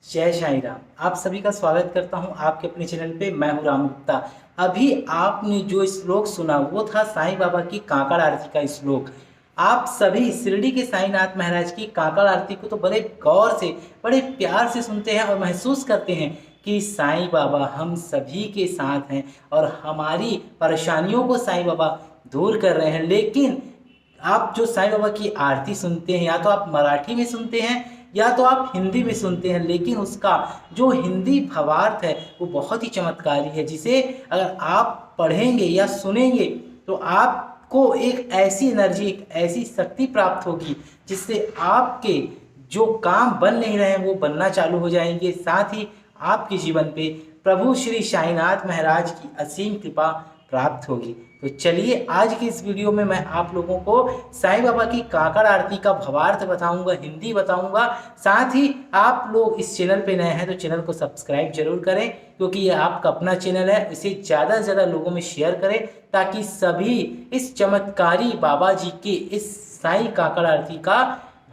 जय साईं राम। आप सभी का स्वागत करता हूं आपके अपने चैनल पे। मैं हूं राम गुप्ता। अभी आपने जो श्लोक सुना वो था साईं बाबा की काकड़ आरती का श्लोक। आप सभी शिरडी के साईंनाथ महाराज की काकड़ आरती को तो बड़े गौर से, बड़े प्यार से सुनते हैं और महसूस करते हैं कि साईं बाबा हम सभी के साथ हैं और हमारी परेशानियों को साईं बाबा दूर कर रहे हैं। लेकिन आप जो साईं बाबा की आरती सुनते हैं, या तो आप मराठी में सुनते हैं या तो आप हिंदी में सुनते हैं, लेकिन उसका जो हिंदी भावार्थ है वो बहुत ही चमत्कारी है, जिसे अगर आप पढ़ेंगे या सुनेंगे तो आपको एक ऐसी एनर्जी, एक ऐसी शक्ति प्राप्त होगी जिससे आपके जो काम बन नहीं रहे हैं वो बनना चालू हो जाएंगे। साथ ही आपके जीवन पे प्रभु श्री साईनाथ महाराज की असीम कृपा प्राप्त होगी। तो चलिए आज की इस वीडियो में मैं आप लोगों को साईं बाबा की काकड़ आरती का भावार्थ बताऊंगा, हिंदी बताऊंगा। साथ ही आप लोग इस चैनल पे नए हैं तो चैनल को सब्सक्राइब जरूर करें, क्योंकि ये आपका अपना चैनल है। इसे ज़्यादा से ज़्यादा लोगों में शेयर करें ताकि सभी इस चमत्कारी बाबा जी के इस साईं काकड़ आरती का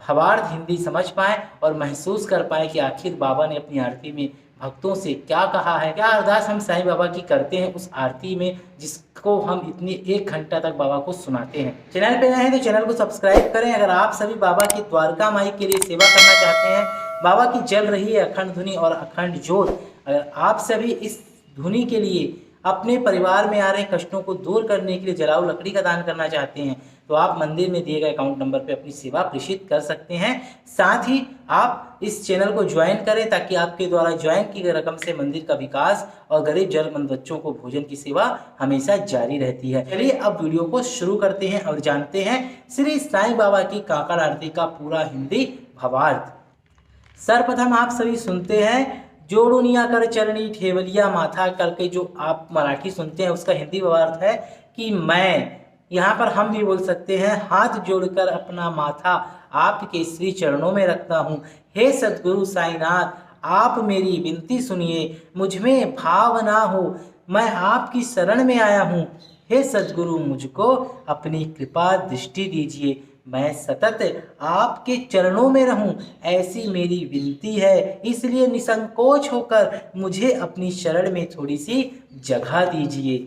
भावार्थ हिंदी समझ पाए और महसूस कर पाए कि आखिर बाबा ने अपनी आरती में भक्तों से क्या कहा है, क्या अरदास हम साईं बाबा की करते हैं उस आरती में, जिसको हम इतनी 1 घंटा तक बाबा को सुनाते हैं। चैनल पे नए हैं तो चैनल को सब्सक्राइब करें। अगर आप सभी बाबा की द्वारका माई के लिए सेवा करना चाहते हैं, बाबा की जल रही है अखंड धुनी और अखंड ज्योत, अगर आप सभी इस धुनी के लिए अपने परिवार में आ रहे कष्टों को दूर करने के लिए जलाऊ लकड़ी का दान करना चाहते हैं, तो आप मंदिर में दिए गए अकाउंट नंबर पे अपनी सेवा प्रेषित कर सकते हैं। साथ ही आप इस चैनल को ज्वाइन करें ताकि आपके द्वारा ज्वाइन की गई रकम से मंदिर का विकास और गरीब जरूरतमंद बच्चों को भोजन की सेवा हमेशा जारी रहती है। चलिए अब वीडियो को शुरू करते हैं और जानते हैं श्री साईं बाबा की काकड़ आरती का पूरा हिंदी भावार्थ। सर्वप्रथम आप सभी सुनते हैं जोड़ुनिया कर चरणी ठेवलिया माथा करके, जो आप मराठी सुनते हैं उसका हिंदी भावार्थ है कि मैं, यहाँ पर हम भी बोल सकते हैं, हाथ जोड़कर अपना माथा आपके श्री चरणों में रखता हूँ। हे सद्गुरु साईनाथ, आप मेरी विनती सुनिए, मुझ में भाव ना हो, मैं आपकी शरण में आया हूँ। हे सद्गुरु, मुझको अपनी कृपा दृष्टि दीजिए, मैं सतत आपके चरणों में रहूं, ऐसी मेरी विनती है। इसलिए निसंकोच होकर मुझे अपनी शरण में थोड़ी सी जगह दीजिए।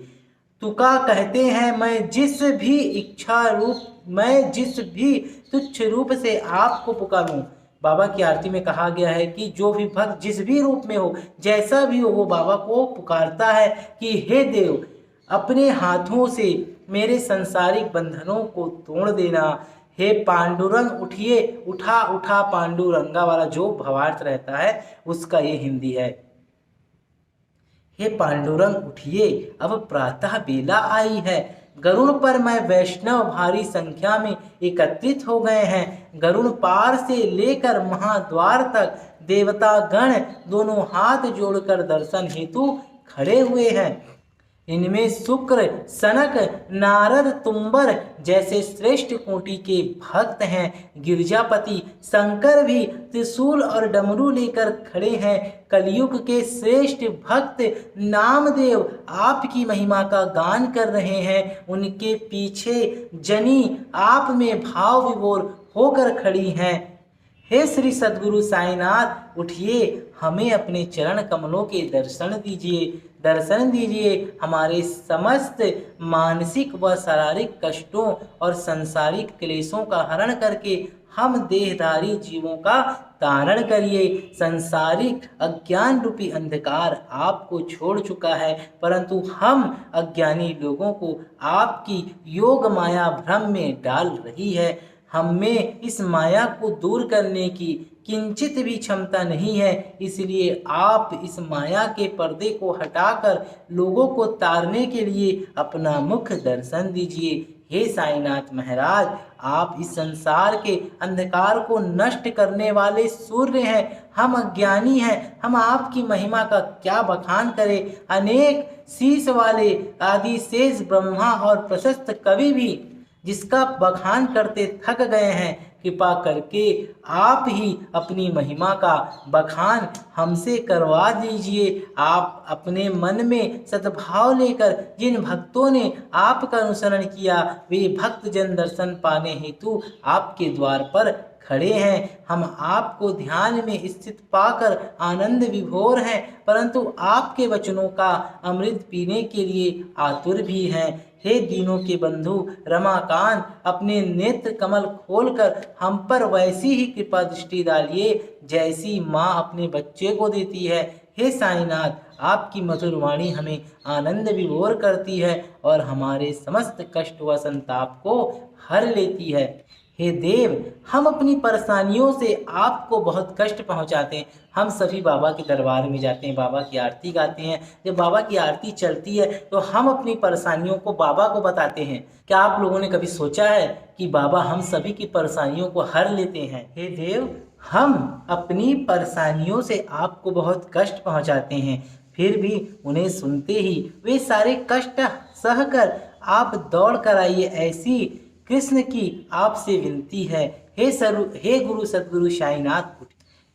तुका कहते हैं मैं जिस भी तुच्छ रूप से आपको पुकारूं। बाबा की आरती में कहा गया है कि जो भी भक्त जिस भी रूप में हो, जैसा भी हो, वो बाबा को पुकारता है कि हे देव, अपने हाथों से मेरे संसारिक बंधनों को तोड़ देना। हे पांडुरंग उठिए, उठा उठा पांडुरंगा वाला जो भावार्थ रहता है उसका ये हिंदी है। हे पांडुरंग उठिए, अब प्रातः बेला आई है। गरुड़ पर मैं वैष्णव भारी संख्या में एकत्रित हो गए हैं। गरुड़ पार से लेकर महाद्वार तक देवता गण दोनों हाथ जोड़कर दर्शन हेतु खड़े हुए हैं। इनमें शुक्र, सनक, नारद, तुम्बर जैसे श्रेष्ठ कोटि के भक्त हैं। गिरजापति शंकर भी त्रिशूल और डमरू लेकर खड़े हैं। कलयुग के श्रेष्ठ भक्त नामदेव आपकी महिमा का गान कर रहे हैं। उनके पीछे जनी आप में भाव विभोर होकर खड़ी हैं। हे श्री सद्गुरु साईनाथ, उठिए, हमें अपने चरण कमलों के दर्शन दीजिए। हमारे समस्त मानसिक व शारीरिक कष्टों और सांसारिक क्लेशों का हरण करके हम देहधारी जीवों का तारण करिए। संसारिक अज्ञान रूपी अंधकार आपको छोड़ चुका है, परंतु हम अज्ञानी लोगों को आपकी योग माया भ्रम में डाल रही है। हम में इस माया को दूर करने की किंचित भी क्षमता नहीं है, इसलिए आप इस माया के पर्दे को हटाकर लोगों को तारने के लिए अपना मुख दर्शन दीजिए। हे साईनाथ महाराज, आप इस संसार के अंधकार को नष्ट करने वाले सूर्य हैं। हम अज्ञानी हैं, हम आपकी महिमा का क्या बखान करें। अनेक शीश वाले आदि शेष ब्रह्मा और प्रशस्त कवि भी जिसका बखान करते थक गए हैं। कृपा करके आप ही अपनी महिमा का बखान हमसे करवा दीजिए। आप अपने मन में सद्भाव लेकर जिन भक्तों ने आपका अनुसरण किया, वे भक्त जन दर्शन पाने हेतु आपके द्वार पर खड़े हैं। हम आपको ध्यान में स्थित पाकर आनंद विभोर हैं, परंतु आपके वचनों का अमृत पीने के लिए आतुर भी हैं। हे दीनों के बंधु रमाकांत, अपने नेत्र कमल खोलकर हम पर वैसी ही कृपा दृष्टि डालिए जैसी माँ अपने बच्चे को देती है। हे साईनाथ, आपकी मधुर वाणी हमें आनंद विभोर करती है और हमारे समस्त कष्ट व संताप को हर लेती है। हे देव, हम अपनी परेशानियों से आपको बहुत कष्ट पहुंचाते हैं। हम सभी बाबा के दरबार में जाते हैं, बाबा की आरती गाते हैं। जब बाबा की आरती चलती है तो हम अपनी परेशानियों को बाबा को बताते हैं। क्या आप लोगों ने कभी सोचा है कि बाबा हम सभी की परेशानियों को हर लेते हैं? हे देव, हम अपनी परेशानियों से आपको बहुत कष्ट पहुंचाते हैं, फिर भी उन्हें सुनते ही वे सारे कष्ट सहकर आप दौड़ कर आइए, ऐसी कृष्ण की आपसे विनती है। हे गुरु सद्गुरु साईनाथ,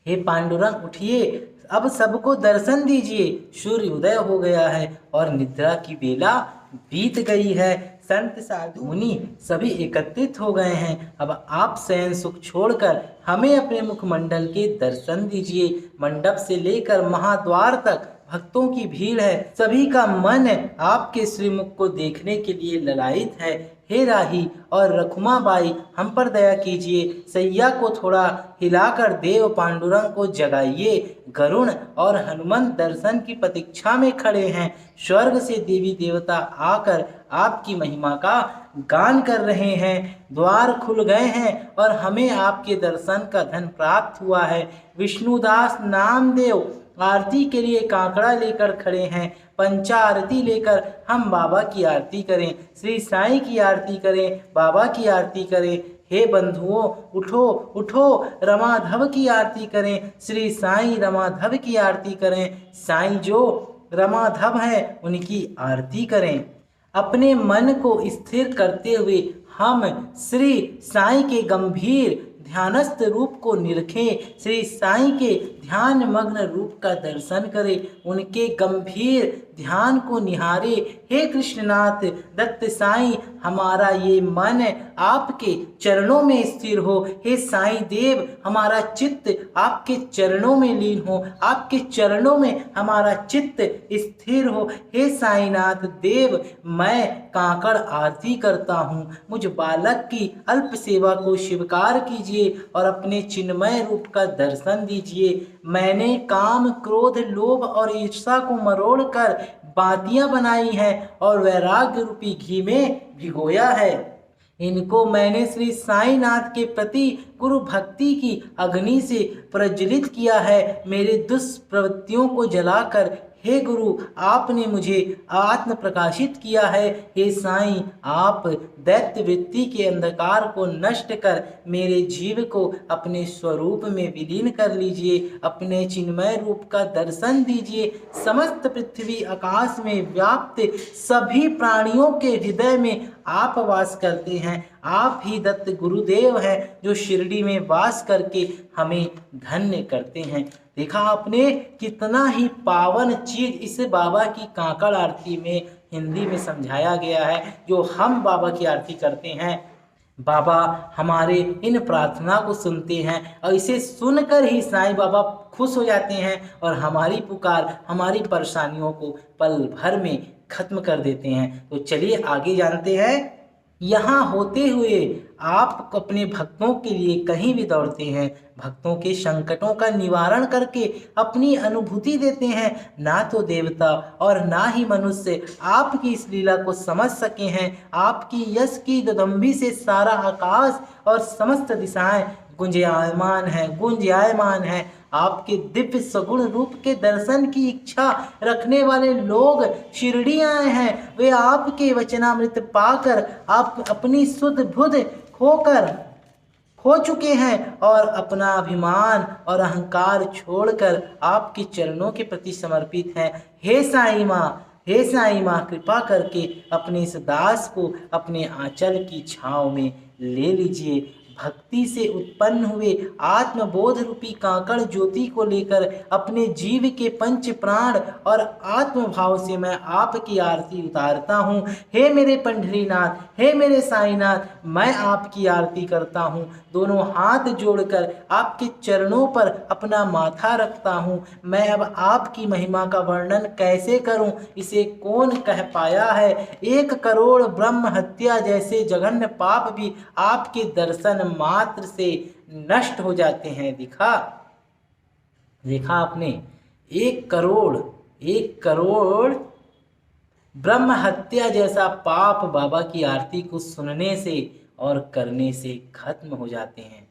हे पांडुरंग उठिए, अब सबको दर्शन दीजिए। सूर्य उदय हो गया है और निद्रा की बेला बीत गई है। संत साधु मुनि सभी एकत्रित हो गए हैं। अब आप शयन सुख छोड़कर हमें अपने मुखमंडल के दर्शन दीजिए। मंडप से लेकर महाद्वार तक भक्तों की भीड़ है। सभी का मन आपके श्रीमुख को देखने के लिए ललायित है। हे राही और रखुमाबाई, हम पर दया कीजिए। सैया को थोड़ा हिलाकर देव पांडुरंग को जगाइए। गरुण और हनुमंत दर्शन की प्रतीक्षा में खड़े हैं। स्वर्ग से देवी देवता आकर आपकी महिमा का गान कर रहे हैं। द्वार खुल गए हैं और हमें आपके दर्शन का धन प्राप्त हुआ है। विष्णुदास नामदेव आरती के लिए कांकड़ा लेकर खड़े हैं। पंचा आरती लेकर हम बाबा की आरती करें, श्री साईं की आरती करें, बाबा की आरती करें। हे बंधुओं, उठो उठो, रमाधव की आरती करें, श्री साईं रमाधव की आरती करें। साईं जो रमाधव है उनकी आरती करें। अपने मन को स्थिर करते हुए हम श्री साईं के गंभीर ध्यानस्थ रूप को निरखें। श्री साईं के ध्यान मग्न रूप का दर्शन करें, उनके गंभीर ध्यान को निहारे। हे कृष्णनाथ दत्त साईं, हमारा ये मन आपके चरणों में स्थिर हो। हे साईं देव, हमारा चित्त आपके चरणों में लीन हो, आपके चरणों में हमारा चित्त स्थिर हो। हे साईनाथ देव, मैं कांकड़ आरती करता हूँ। मुझ बालक की अल्प सेवा को स्वीकार कीजिए और अपने चिन्मय रूप का दर्शन दीजिए। मैंने काम, क्रोध, लोभ और ईर्ष्या को मरोड़कर बातियां बनाई हैं और वैराग्य रूपी घी में भिगोया है। इनको मैंने श्री साईनाथ के प्रति गुरु भक्ति की अग्नि से प्रज्वलित किया है। मेरे दुष्प्रवृत्तियों को जलाकर हे गुरु, आपने मुझे आत्म प्रकाशित किया है। हे साईं, आप दैत्य वृत्ति के अंधकार को नष्ट कर मेरे जीव को अपने स्वरूप में विलीन कर लीजिए। अपने चिन्मय रूप का दर्शन दीजिए। समस्त पृथ्वी आकाश में व्याप्त सभी प्राणियों के हृदय में आप वास करते हैं। आप ही दत्त गुरुदेव हैं जो शिरडी में वास करके हमें धन्य करते हैं। देखा आपने, कितना ही पावन चीज इस बाबा की कांकड़ आरती में हिंदी में समझाया गया है। जो हम बाबा की आरती करते हैं, बाबा हमारे इन प्रार्थना को सुनते हैं और इसे सुनकर ही साईं बाबा खुश हो जाते हैं और हमारी पुकार, हमारी परेशानियों को पल भर में खत्म कर देते हैं। तो चलिए आगे जानते हैं। यहाँ होते हुए आप अपने भक्तों के लिए कहीं भी दौड़ते हैं, भक्तों के संकटों का निवारण करके अपनी अनुभूति देते हैं। ना तो देवता और ना ही मनुष्य आपकी इस लीला को समझ सके हैं। आपकी यश की ददम्भी से सारा आकाश और समस्त दिशाएं गुंजायमान है। आपके दिव्य सगुण रूप के दर्शन की इच्छा रखने वाले लोग शिरडी आए हैं। वे आपके वचनामृत पाकर आप अपनी शुद्ध बुद्ध खो चुके हैं और अपना अभिमान और अहंकार छोड़कर आपके चरणों के प्रति समर्पित हैं। हे साईं माँ, कृपा करके अपने इस दास को अपने आंचल की छांव में ले लीजिए। भक्ति से उत्पन्न हुए आत्मबोध रूपी कांकड़ ज्योति को लेकर अपने जीव के पंच प्राण और आत्मभाव से मैं आपकी आरती उतारता हूँ। हे मेरे पंढरीनाथ, हे मेरे साईनाथ, मैं आपकी आरती करता हूँ। दोनों हाथ जोड़कर आपके चरणों पर अपना माथा रखता हूँ। मैं अब आपकी महिमा का वर्णन कैसे करूँ, इसे कौन कह पाया है। 1 करोड़ ब्रह्म हत्या जैसे जघन्य पाप भी आपके दर्शन मात्र से नष्ट हो जाते हैं। देखा आपने, 1 करोड़ ब्रह्म हत्या जैसा पाप बाबा की आरती को सुनने से और करने से खत्म हो जाते हैं।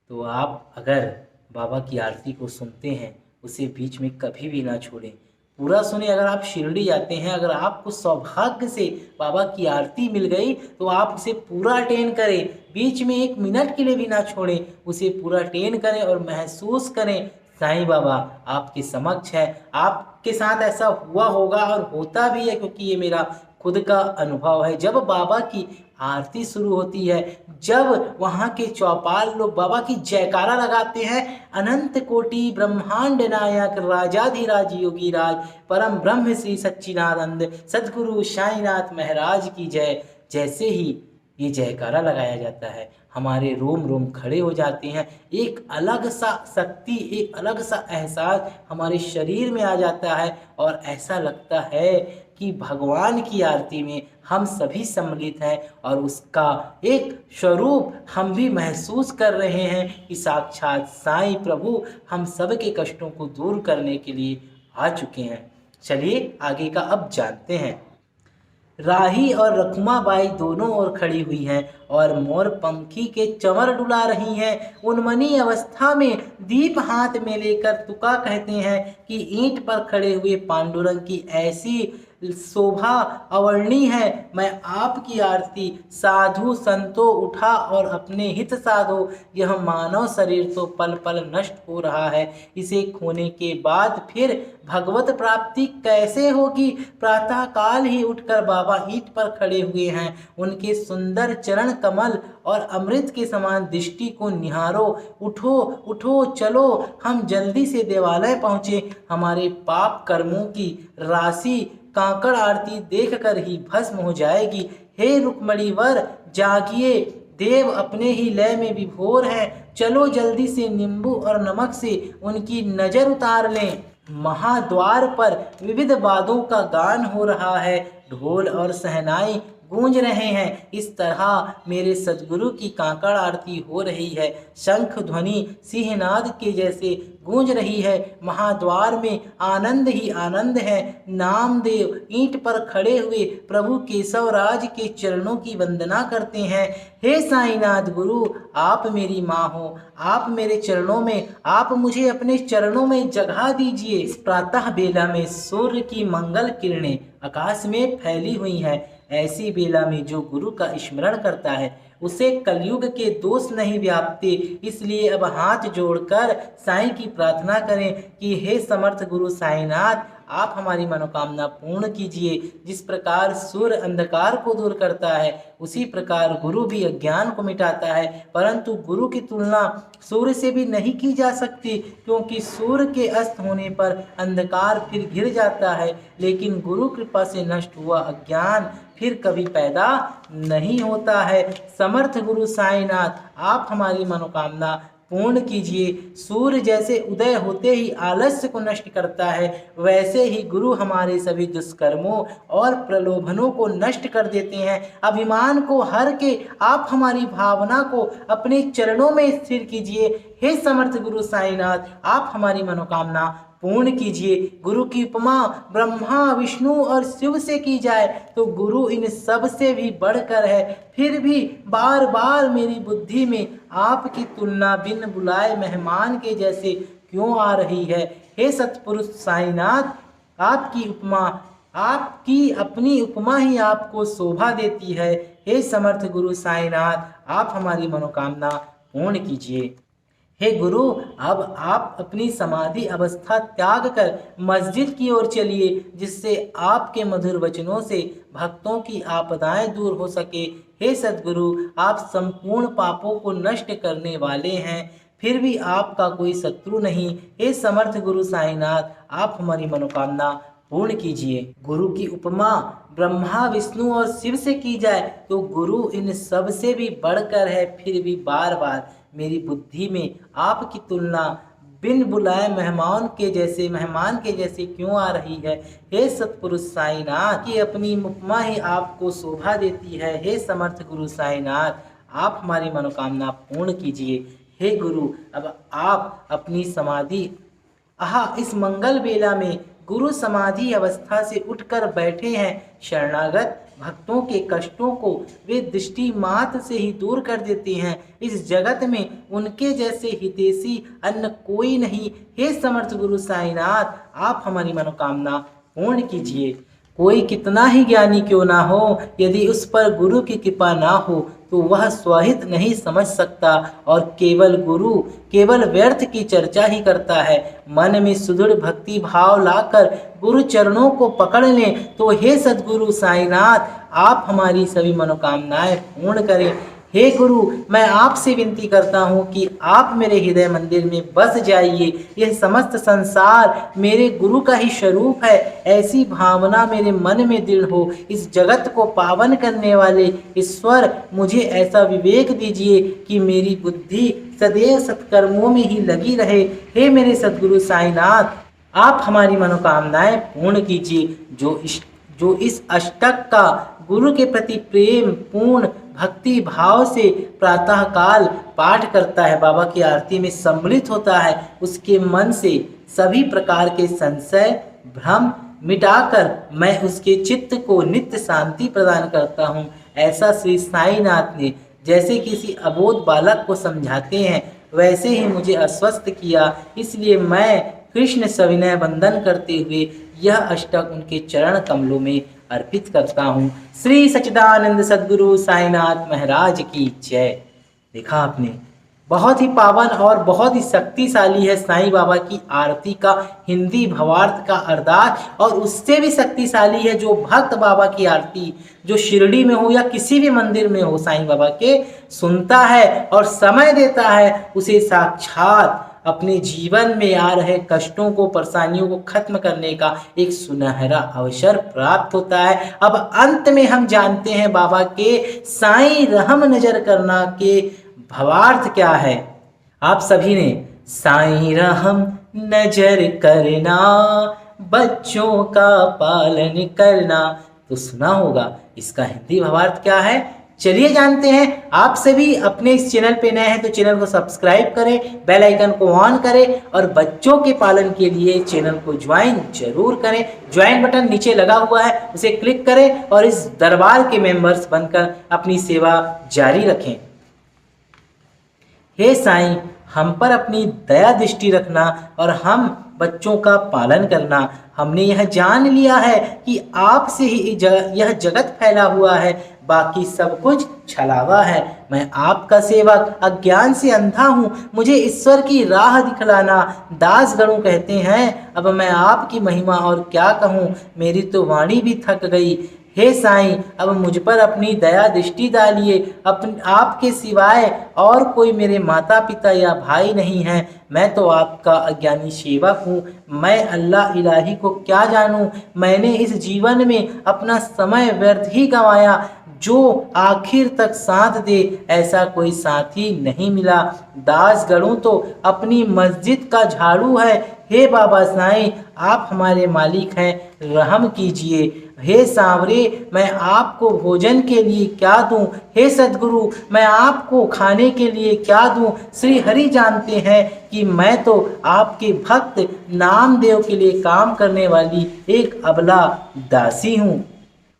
तो आप अगर बाबा की आरती को सुनते हैं, उसे बीच में कभी भी ना छोड़ें, पूरा सुने। अगर आप शिरडी जाते हैं, अगर आपको सौभाग्य से बाबा की आरती मिल गई तो आप उसे पूरा अटेंड करें, बीच में 1 मिनट के लिए भी ना छोड़ें, उसे पूरा अटेंड करें और महसूस करें साईं बाबा आपके समक्ष है। आपके साथ ऐसा हुआ होगा और होता भी है, क्योंकि ये मेरा खुद का अनुभव है। जब बाबा की आरती शुरू होती है, जब वहाँ के चौपाल लोग बाबा की जयकारा लगाते हैं, अनंत कोटि ब्रह्मांड नायक राजाधिराज योगी राज परम ब्रह्म श्री सच्चिदानंद सद्गुरु साईनाथ महाराज की जय, जैसे ही ये जयकारा लगाया जाता है, हमारे रोम रोम खड़े हो जाते हैं। एक अलग सा शक्ति, एक अलग सा एहसास हमारे शरीर में आ जाता है और ऐसा लगता है कि भगवान की आरती में हम सभी सम्मिलित हैं और उसका एक स्वरूप हम भी महसूस कर रहे हैं कि साक्षात साईं प्रभु हम सब के कष्टों को दूर करने के लिए आ चुके हैं। चलिए आगे का अब जानते हैं। राही और रखुमाबाई दोनों ओर खड़ी हुई हैं और मोर पंखी के चंवर डुला रही हैं। उन्मनी अवस्था में दीप हाथ में लेकर तुका कहते हैं कि ईंट पर खड़े हुए पांडुरंग की ऐसी शोभा अवर्णीय है। मैं आपकी आरती साधु संतो उठा और अपने हित साधो। यह मानव शरीर तो पल पल नष्ट हो रहा है, इसे खोने के बाद फिर भगवत प्राप्ति कैसे होगी। प्रातः काल ही उठकर बाबा ईंट पर खड़े हुए हैं। उनके सुंदर चरण कमल और अमृत के समान दृष्टि को निहारो। उठो उठो, चलो हम जल्दी से देवालय पहुँचे। हमारे पाप कर्मों की राशि कांकड़ आरती देखकर ही भस्म हो जाएगी। हे रुक्मणीवर जागिए, देव अपने ही लय में विभोर हैं। चलो जल्दी से नींबू और नमक से उनकी नजर उतार लें। महाद्वार पर विविध वाद्यों का गान हो रहा है, ढोल और सहनाई गूंज रहे हैं। इस तरह मेरे सद्गुरु की कांकड़ आरती हो रही है। शंख ध्वनि सिंहनाद के जैसे गूंज रही है। महाद्वार में आनंद ही आनंद है। नामदेव ईंट पर खड़े हुए प्रभु केशवराज के चरणों की वंदना करते हैं। हे साईनाथ गुरु, आप मेरी माँ हो, आप मेरे चरणों में, आप मुझे अपने चरणों में जगह दीजिए। इस प्रातः बेला में सूर्य की मंगल किरणें आकाश में फैली हुई हैं। ऐसी बेला में जो गुरु का स्मरण करता है उसे कलयुग के दोष नहीं व्यापते। इसलिए अब हाथ जोड़कर साईं की प्रार्थना करें कि हे समर्थ गुरु साईनाथ, आप हमारी मनोकामना पूर्ण कीजिए। जिस प्रकार सूर्य अंधकार को दूर करता है, उसी प्रकार गुरु भी अज्ञान को मिटाता है। परंतु गुरु की तुलना सूर्य से भी नहीं की जा सकती, क्योंकि सूर्य के अस्त होने पर अंधकार फिर घिर जाता है, लेकिन गुरु कृपा से नष्ट हुआ अज्ञान फिर कभी पैदा नहीं होता है। समर्थ गुरु साईनाथ, आप हमारी मनोकामना पूर्ण कीजिए। सूर्य जैसे उदय होते ही आलस्य को नष्ट करता है, वैसे ही गुरु हमारे सभी दुष्कर्मों और प्रलोभनों को नष्ट कर देते हैं। अभिमान को हर के आप हमारी भावना को अपने चरणों में स्थिर कीजिए। हे समर्थ गुरु साईनाथ, आप हमारी मनोकामना पूर्ण कीजिए। गुरु की उपमा ब्रह्मा विष्णु और शिव से की जाए तो गुरु इन सब से भी बढ़कर है। फिर भी बार बार मेरी बुद्धि में आपकी तुलना बिन बुलाए मेहमान के जैसे क्यों आ रही है। हे सतपुरुष साईनाथ, आपकी उपमा, आपकी अपनी उपमा ही आपको शोभा देती है। हे समर्थ गुरु साईनाथ, आप हमारी मनोकामना पूर्ण कीजिए। हे गुरु, अब आप अपनी समाधि अवस्था त्याग कर मस्जिद की ओर चलिए, जिससे आपके मधुर वचनों से भक्तों की आपदाएं दूर हो सके। हे सद्गुरु, आप संपूर्ण पापों को नष्ट करने वाले हैं, फिर भी आपका कोई शत्रु नहीं। हे समर्थ गुरु साईनाथ, आप हमारी मनोकामना पूर्ण कीजिए। गुरु की उपमा ब्रह्मा विष्णु और शिव से की जाए तो गुरु इन सब से भी बढ़कर है, फिर भी बार बार मेरी बुद्धि में आपकी तुलना बिन बुलाए मेहमान के जैसे क्यों आ रही है। हे सतपुरुष साईनाथ, की अपनी उपमा ही आपको शोभा देती है। हे समर्थ गुरु साईनाथ, आप हमारी मनोकामना पूर्ण कीजिए। हे गुरु, अब आप अपनी समाधि इस मंगल बेला में गुरु समाधि अवस्था से उठकर बैठे हैं। शरणागत भक्तों के कष्टों को वे दृष्टि मात्र से ही दूर कर देते हैं। इस जगत में उनके जैसे हितैषी अन्य कोई नहीं। हे समर्थ गुरु साईनाथ, आप हमारी मनोकामना पूर्ण कीजिए। कोई कितना ही ज्ञानी क्यों ना हो, यदि उस पर गुरु की कृपा ना हो तो वह स्वहित नहीं समझ सकता और केवल व्यर्थ की चर्चा ही करता है। मन में सुदृढ़ भक्ति भाव लाकर गुरु चरणों को पकड़ लें तो हे सद्गुरु साईनाथ, आप हमारी सभी मनोकामनाएं पूर्ण करें। हे गुरु, मैं आपसे विनती करता हूँ कि आप मेरे हृदय मंदिर में बस जाइए। यह समस्त संसार मेरे गुरु का ही स्वरूप है, ऐसी भावना मेरे मन में दृढ़ हो। इस जगत को पावन करने वाले ईश्वर, मुझे ऐसा विवेक दीजिए कि मेरी बुद्धि सदैव सत्कर्मों में ही लगी रहे। हे मेरे सद्गुरु साईनाथ, आप हमारी मनोकामनाएं पूर्ण कीजिए। जो इस अष्टक का गुरु के प्रति प्रेम पूर्ण भक्ति भाव से प्रातःकाल पाठ करता है, बाबा की आरती में सम्मिलित होता है, उसके मन से सभी प्रकार के संशय भ्रम मिटाकर मैं उसके चित्त को नित्य शांति प्रदान करता हूँ। ऐसा श्री साईनाथ ने जैसे किसी अबोध बालक को समझाते हैं, वैसे ही मुझे आश्वस्त किया। इसलिए मैं कृष्ण सविनय वंदन करते हुए यह अष्टक उनके चरण कमलों में अर्पित करता हूँ। श्री सच्चिदानंद सद्गुरु साईनाथ महाराज की जय। देखा आपने, बहुत ही पावन और बहुत ही शक्तिशाली है साईं बाबा की आरती का हिंदी भावार्थ का अरदास, और उससे भी शक्तिशाली है जो भक्त बाबा की आरती जो शिरडी में हो या किसी भी मंदिर में हो साईं बाबा के सुनता है और समय देता है, उसे साक्षात अपने जीवन में आ रहे कष्टों को परेशानियों को खत्म करने का एक सुनहरा अवसर प्राप्त होता है। अब अंत में हम जानते हैं बाबा के साईं रहम नजर करना के भावार्थ क्या है। आप सभी ने साईं रहम नजर करना, बच्चों का पालन करना तो सुना होगा। इसका हिंदी भावार्थ क्या है, चलिए जानते हैं। आप सभी अपने इस चैनल पे नए हैं तो चैनल को सब्सक्राइब करें, बेल आइकन को ऑन करें और बच्चों के पालन के लिए चैनल को ज्वाइन जरूर करें। ज्वाइन बटन नीचे लगा हुआ है, उसे क्लिक करें और इस दरबार के मेंबर्स बनकर अपनी सेवा जारी रखें। हे साईं, हम पर अपनी दया दृष्टि रखना और हम बच्चों का पालन करना। हमने यह जान लिया है कि आपसे ही यह जगत फैला हुआ है, बाकी सब कुछ छलावा है। मैं आपका सेवक अज्ञान से अंधा हूँ, मुझे ईश्वर की राह दिखलाना। दास गणु कहते हैं, अब मैं आपकी महिमा और क्या कहूँ, मेरी तो वाणी भी थक गई। हे साईं, अब मुझ पर अपनी दया दृष्टि डालिए। आपके सिवाय और कोई मेरे माता पिता या भाई नहीं है। मैं तो आपका अज्ञानी सेवक हूँ। मैं अल्लाह इलाही को क्या जानूँ। मैंने इस जीवन में अपना समय व्यर्थ ही गंवाया। जो आखिर तक साथ दे ऐसा कोई साथी नहीं मिला। दास गणु तो अपनी मस्जिद का झाड़ू है। हे बाबा साईं, आप हमारे मालिक हैं, रहम कीजिए। हे सांवरे, मैं आपको भोजन के लिए क्या दूं। हे सद्गुरु, मैं आपको खाने के लिए क्या दूं। श्री हरि जानते हैं कि मैं तो आपके भक्त नामदेव के लिए काम करने वाली एक अबला दासी हूँ।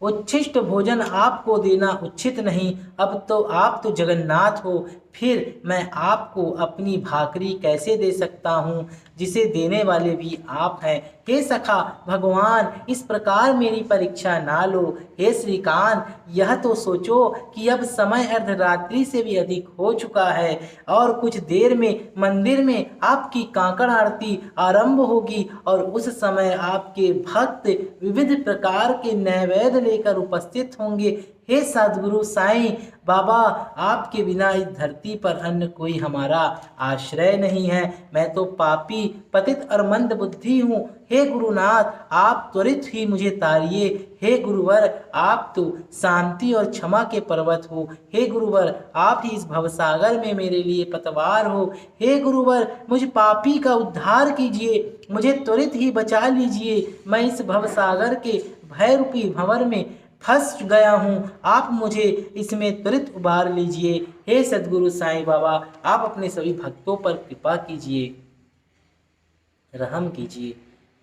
उच्छिष्ट भोजन आपको देना उचित नहीं। अब तो आप तो जगन्नाथ हो, फिर मैं आपको अपनी भाकरी कैसे दे सकता हूँ, जिसे देने वाले भी आप हैं। हे सखा भगवान, इस प्रकार मेरी परीक्षा ना लो। हे श्रीकांत, यह तो सोचो कि अब समय अर्धरात्रि से भी अधिक हो चुका है और कुछ देर में मंदिर में आपकी कांकड़ आरती आरंभ होगी और उस समय आपके भक्त विविध प्रकार के नैवेद्य लेकर उपस्थित होंगे। हे सद्गुरु साईं बाबा, आपके बिना इस धरती पर अन्य कोई हमारा आश्रय नहीं है। मैं तो पापी, पतित और मंद बुद्धि हूँ। हे गुरुनाथ, आप त्वरित ही मुझे तारिए। हे गुरुवर, आप तो शांति और क्षमा के पर्वत हो। हे गुरुवर, आप ही इस भवसागर में मेरे लिए पतवार हो। हे गुरुवर, मुझ पापी का उद्धार कीजिए, मुझे त्वरित ही बचा लीजिए। मैं इस भवसागर के भय रूपी भंवर में फंस गया हूँ, आप मुझे इसमें त्वरित उबार लीजिए। हे सद्गुरु साईं बाबा, आप अपने सभी भक्तों पर कृपा कीजिए, रहम कीजिए।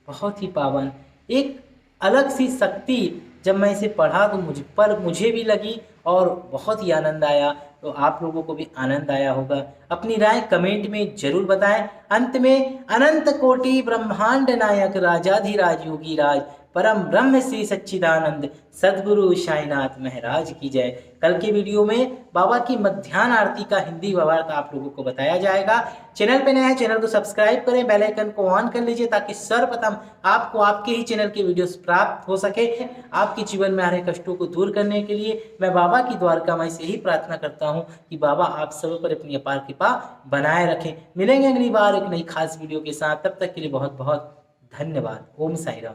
बहुत ही पावन, एक अलग सी शक्ति जब मैं इसे पढ़ा तो मुझे भी लगी और बहुत ही आनंद आया। तो आप लोगों को भी आनंद आया होगा। अपनी राय कमेंट में जरूर बताएं। अंत में अनंत कोटि ब्रह्मांड नायक राजाधिराज योगी राज परम ब्रह्म श्री सच्चिदानंद सद्गुरु साईनाथ महाराज की जय। कल की वीडियो में बाबा की मध्याह्न आरती का हिंदी भावार्थ आप लोगों को बताया जाएगा। चैनल पे नए हैं, चैनल को सब्सक्राइब करें, बेल आइकन को ऑन कर लीजिए ताकि सर्वप्रथम आपको आपके ही चैनल की वीडियोस प्राप्त हो सके। आपके जीवन में आ रहे कष्टों को दूर करने के लिए मैं बाबा की द्वारका माई से ही प्रार्थना करता हूँ कि बाबा आप सब पर अपनी अपार कृपा बनाए रखें। मिलेंगे अगली बार एक नई खास वीडियो के साथ, तब तक के लिए बहुत बहुत धन्यवाद। ओम साई राम।